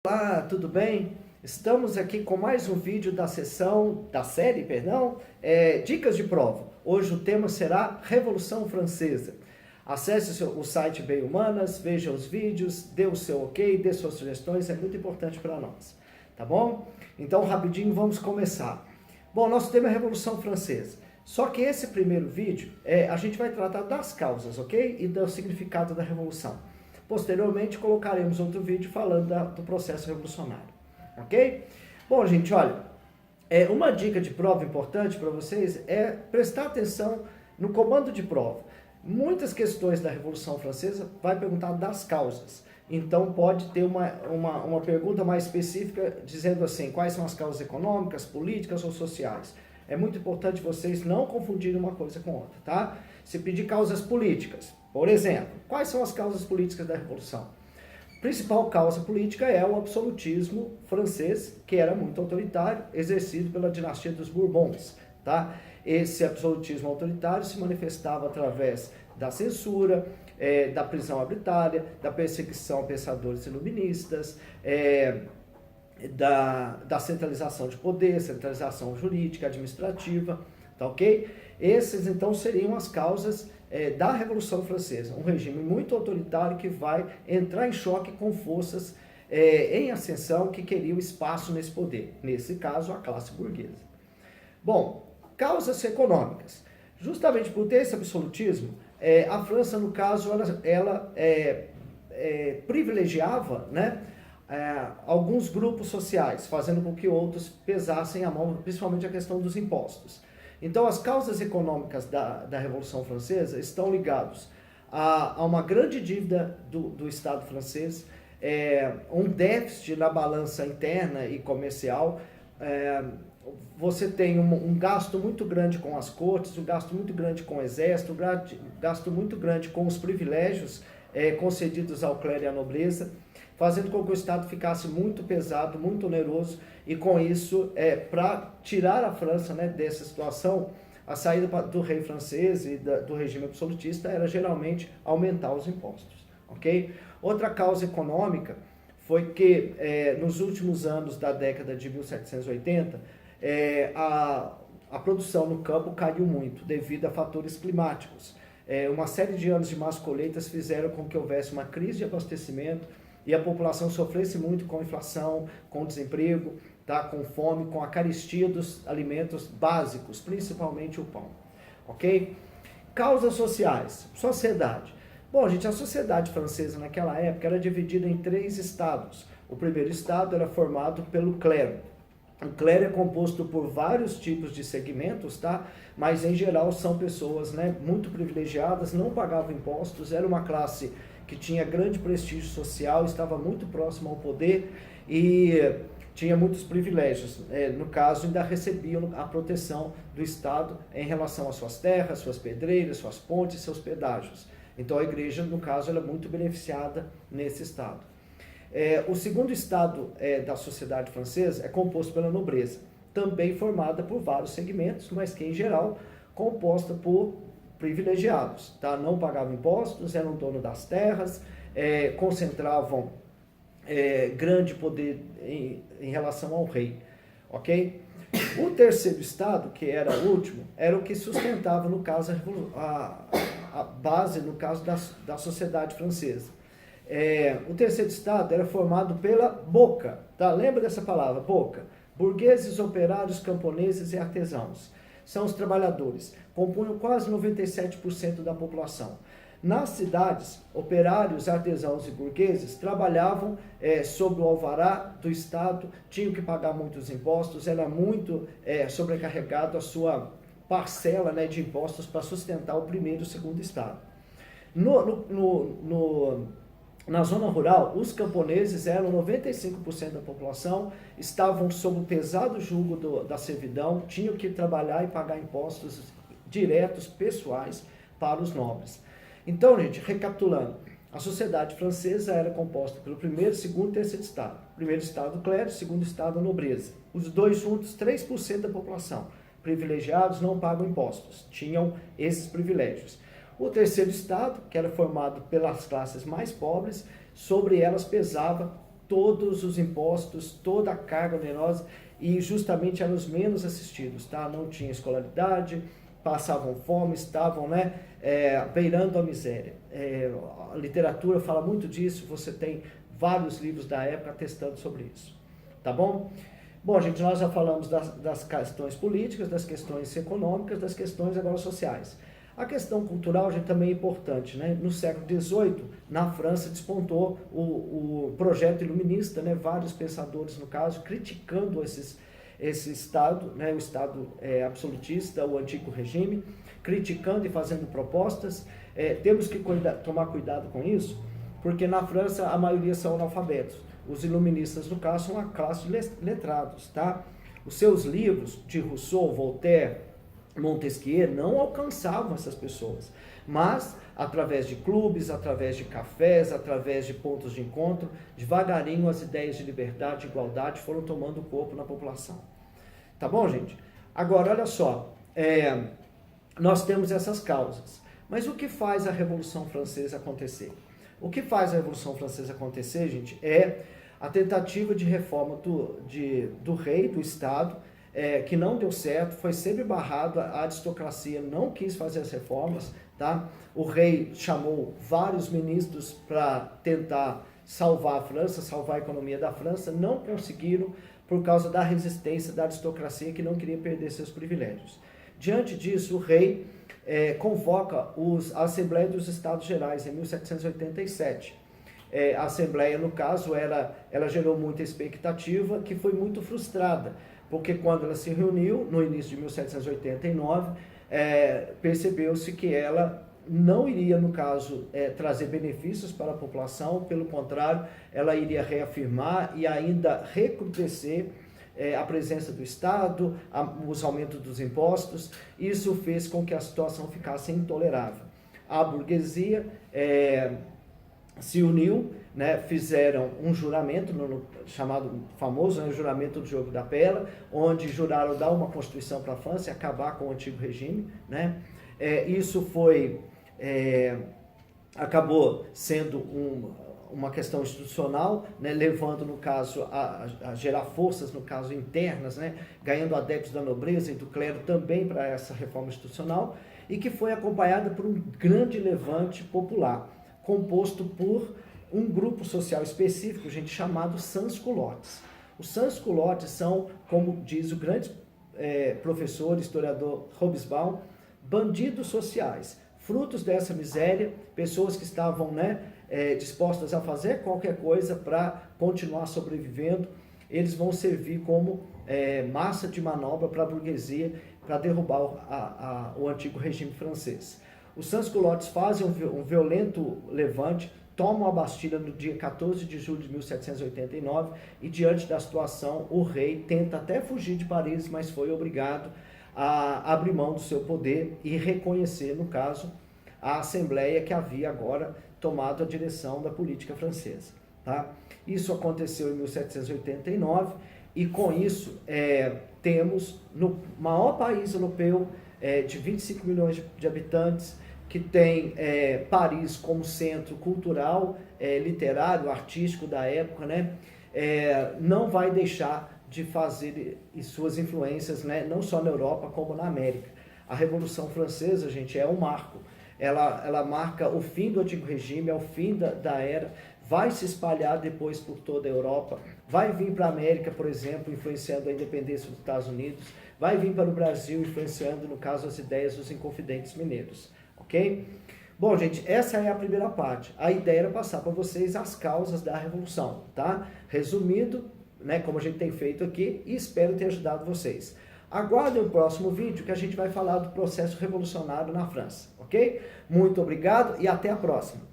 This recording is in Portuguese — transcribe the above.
Olá, tudo bem? Estamos aqui com mais um vídeo da série, Dicas de Prova. Hoje o tema será Revolução Francesa. Acesse o site Bem Humanas, veja os vídeos, dê o seu ok, dê suas sugestões, é muito importante para nós, tá bom? Então, rapidinho, vamos começar. Bom, nosso tema é Revolução Francesa. Só que esse primeiro vídeo, a gente vai tratar das causas, ok? E do significado da Revolução. Posteriormente, colocaremos outro vídeo falando do processo revolucionário, ok? Bom, gente, olha, uma dica de prova importante para vocês é prestar atenção no comando de prova. Muitas questões da Revolução Francesa vai perguntar das causas. Então, pode ter uma pergunta mais específica dizendo assim, quais são as causas econômicas, políticas ou sociais. É muito importante vocês não confundirem uma coisa com outra, tá? Se pedir causas políticas, por exemplo, quais são as causas políticas da Revolução? A principal causa política é o absolutismo francês, que era muito autoritário, exercido pela dinastia dos Bourbons, tá? Esse absolutismo autoritário se manifestava através da censura, da prisão arbitrária, da perseguição a pensadores iluministas, da centralização de poder, centralização jurídica, administrativa, tá ok? Esses, então, seriam as causas da Revolução Francesa, um regime muito autoritário que vai entrar em choque com forças em ascensão que queriam espaço nesse poder, nesse caso, a classe burguesa. Bom, causas econômicas. Justamente por ter esse absolutismo, a França, no caso, ela privilegiava, né, alguns grupos sociais, fazendo com que outros pesassem a mão, principalmente a questão dos impostos. Então, as causas econômicas da Revolução Francesa estão ligadas a uma grande dívida do Estado francês, um déficit na balança interna e comercial, você tem um gasto muito grande com as cortes, um gasto muito grande com o exército, um gasto muito grande com os privilégios concedidos ao clero e à nobreza, fazendo com que o Estado ficasse muito pesado, muito oneroso, e com isso, para tirar a França, né, dessa situação, a saída do rei francês e do regime absolutista era geralmente aumentar os impostos, ok? Outra causa econômica foi que nos últimos anos da década de 1780, a produção no campo caiu muito devido a fatores climáticos. Uma série de anos de más colheitas fizeram com que houvesse uma crise de abastecimento e a população sofresse muito com inflação, com desemprego, tá? Com fome, com a carestia dos alimentos básicos, principalmente o pão, ok? Causas sociais, sociedade. Bom, gente, a sociedade francesa naquela época era dividida em 3 estados. O primeiro estado era formado pelo clero. O clero é composto por vários tipos de segmentos, tá? Mas em geral são pessoas, né, muito privilegiadas, não pagavam impostos, era uma classe que tinha grande prestígio social, estava muito próximo ao poder e tinha muitos privilégios. No caso, ainda recebiam a proteção do Estado em relação às suas terras, suas pedreiras, suas pontes, seus pedágios. Então a igreja, no caso, ela é muito beneficiada nesse estado. O segundo estado da sociedade francesa é composto pela nobreza, também formada por vários segmentos, mas que em geral composta por privilegiados, tá? Não pagavam impostos, eram donos das terras, concentravam grande poder em relação ao rei, ok? O terceiro estado, que era o último, era o que sustentava, no caso, a base, no caso, da sociedade francesa. O terceiro estado era formado pela boca, tá? Lembra dessa palavra, boca? Burgueses, operários, camponeses e artesãos. São os trabalhadores, compunham quase 97% da população. Nas cidades, operários, artesãos e burgueses trabalhavam sob o alvará do Estado, tinham que pagar muitos impostos, era muito sobrecarregado a sua parcela, né, de impostos para sustentar o primeiro e o segundo Estado. Na zona rural, os camponeses eram 95% da população, estavam sob o pesado jugo da servidão, tinham que trabalhar e pagar impostos diretos, pessoais, para os nobres. Então, gente, recapitulando, a sociedade francesa era composta pelo primeiro, segundo e terceiro estado. Primeiro estado, o clero, segundo estado, a nobreza. Os dois juntos, 3% da população. Privilegiados não pagam impostos, tinham esses privilégios. O terceiro estado, que era formado pelas classes mais pobres, sobre elas pesava todos os impostos, toda a carga onerosa, e justamente eram os menos assistidos, tá? Não tinha escolaridade, passavam fome, estavam, né, beirando a miséria. A literatura fala muito disso, você tem vários livros da época atestando sobre isso, tá bom? Bom, gente, nós já falamos das questões políticas, das questões econômicas, das questões agora sociais. A questão cultural, gente, também é importante, né? No século XVIII, na França, despontou o projeto iluminista, né? Vários pensadores, no caso, criticando esse Estado, né? O Estado absolutista, o antigo regime, criticando e fazendo propostas. Temos que tomar cuidado com isso, porque na França a maioria são analfabetos. Os iluministas, no caso, são a classe de letrados, tá? Os seus livros, de Rousseau, Voltaire, Montesquieu, não alcançavam essas pessoas, mas através de clubes, através de cafés, através de pontos de encontro, devagarinho as ideias de liberdade e igualdade foram tomando corpo na população. Tá bom, gente? Agora, olha só, nós temos essas causas, mas o que faz a Revolução Francesa acontecer? O que faz a Revolução Francesa acontecer, gente, é a tentativa de reforma do rei, do Estado, que não deu certo, foi sempre barrado, a aristocracia não quis fazer as reformas, tá? O rei chamou vários ministros para tentar salvar a França, salvar a economia da França, não conseguiram por causa da resistência da aristocracia que não queria perder seus privilégios. Diante disso, o rei convoca a Assembleia dos Estados Gerais em 1787. A Assembleia, no caso, ela gerou muita expectativa que foi muito frustrada, porque quando ela se reuniu, no início de 1789, percebeu-se que ela não iria, no caso, trazer benefícios para a população, pelo contrário, ela iria reafirmar e ainda recrudescer a presença do Estado, os aumentos dos impostos. Isso fez com que a situação ficasse intolerável. A burguesia se uniu, né, fizeram um juramento, chamado famoso, né, juramento do jogo da pera, onde juraram dar uma constituição para a França e acabar com o antigo regime, né? Isso acabou sendo uma questão institucional, né, levando, no caso, a gerar forças, no caso, internas, né, ganhando adeptos da nobreza e do clero também para essa reforma institucional, e que foi acompanhada por um grande levante popular, composto por um grupo social específico, gente, chamado sans-culottes. Os sans-culottes são, como diz o grande professor, historiador Hobsbawm, bandidos sociais, frutos dessa miséria, pessoas que estavam, né, dispostas a fazer qualquer coisa para continuar sobrevivendo. Eles vão servir como massa de manobra para a burguesia, para derrubar o antigo regime francês. Os sans-culottes fazem um violento levante, tomam a Bastilha no dia 14 de julho de 1789 e, diante da situação, o rei tenta até fugir de Paris, mas foi obrigado a abrir mão do seu poder e reconhecer, no caso, a Assembleia que havia agora tomado a direção da política francesa. Tá? Isso aconteceu em 1789 e, com isso, temos no maior país europeu de 25 milhões de habitantes, que tem Paris como centro cultural, literário, artístico da época, né? Não vai deixar de fazer suas influências, né? Não só na Europa, como na América. A Revolução Francesa, gente, é um marco. Ela marca o fim do antigo regime, é o fim da era, vai se espalhar depois por toda a Europa, vai vir para a América, por exemplo, influenciando a independência dos Estados Unidos, vai vir para o Brasil, influenciando, no caso, as ideias dos Inconfidentes Mineiros. Ok? Bom, gente, essa é a primeira parte. A ideia era passar para vocês as causas da Revolução, tá? Resumindo, né, como a gente tem feito aqui, e espero ter ajudado vocês. Aguardem o próximo vídeo que a gente vai falar do processo revolucionário na França, ok? Muito obrigado e até a próxima.